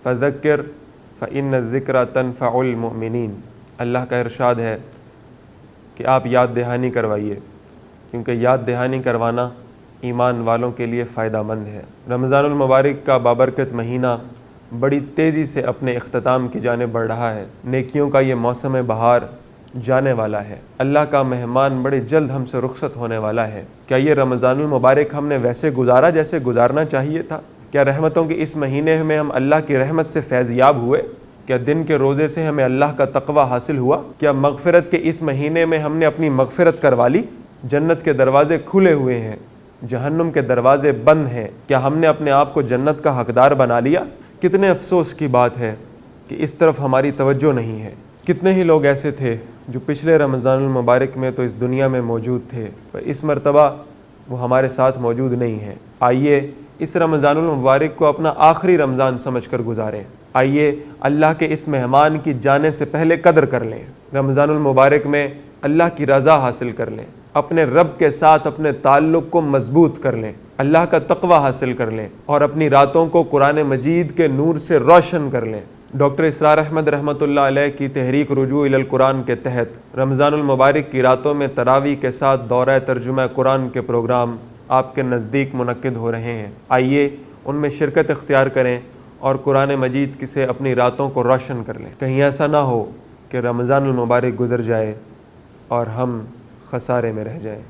فذکر فإن الذکر تنفع المؤمنین، اللہ کا ارشاد ہے کہ آپ یاد دہانی کروائیے، کیونکہ یاد دہانی کروانا ایمان والوں کے لیے فائدہ مند ہے۔ رمضان المبارک کا بابرکت مہینہ بڑی تیزی سے اپنے اختتام کی جانب بڑھ رہا ہے۔ نیکیوں کا یہ موسم بہار جانے والا ہے۔ اللہ کا مہمان بڑے جلد ہم سے رخصت ہونے والا ہے۔ کیا یہ رمضان المبارک ہم نے ویسے گزارا جیسے گزارنا چاہیے تھا؟ کیا رحمتوں کے اس مہینے میں ہم اللہ کی رحمت سے فیض یاب ہوئے؟ کیا دن کے روزے سے ہمیں اللہ کا تقوی حاصل ہوا؟ کیا مغفرت کے اس مہینے میں ہم نے اپنی مغفرت کروا لی؟ جنت کے دروازے کھلے ہوئے ہیں، جہنم کے دروازے بند ہیں۔ کیا ہم نے اپنے آپ کو جنت کا حقدار بنا لیا؟ کتنے افسوس کی بات ہے کہ اس طرف ہماری توجہ نہیں ہے۔ کتنے ہی لوگ ایسے تھے جو پچھلے رمضان المبارک میں تو اس دنیا میں موجود تھے، پر اس مرتبہ وہ ہمارے ساتھ موجود نہیں ہیں۔ آئیے اس رمضان المبارک کو اپنا آخری رمضان سمجھ کر گزاریں۔ آئیے اللہ کے اس مہمان کی جانے سے پہلے قدر کر لیں۔ رمضان المبارک میں اللہ کی رضا حاصل کر لیں، اپنے رب کے ساتھ اپنے تعلق کو مضبوط کر لیں، اللہ کا تقوی حاصل کر لیں اور اپنی راتوں کو قرآن مجید کے نور سے روشن کر لیں۔ ڈاکٹر اسرار احمد رحمۃ اللہ علیہ کی تحریک رجوع الی القرآن کے تحت رمضان المبارک کی راتوں میں تراویح کے ساتھ دورہ ترجمہ قرآن کے پروگرام آپ کے نزدیک منعقد ہو رہے ہیں۔ آئیے ان میں شرکت اختیار کریں اور قرآن مجید سے اپنی راتوں کو روشن کر لیں۔ کہیں ایسا نہ ہو کہ رمضان المبارک گزر جائے اور ہم خسارے میں رہ جائیں۔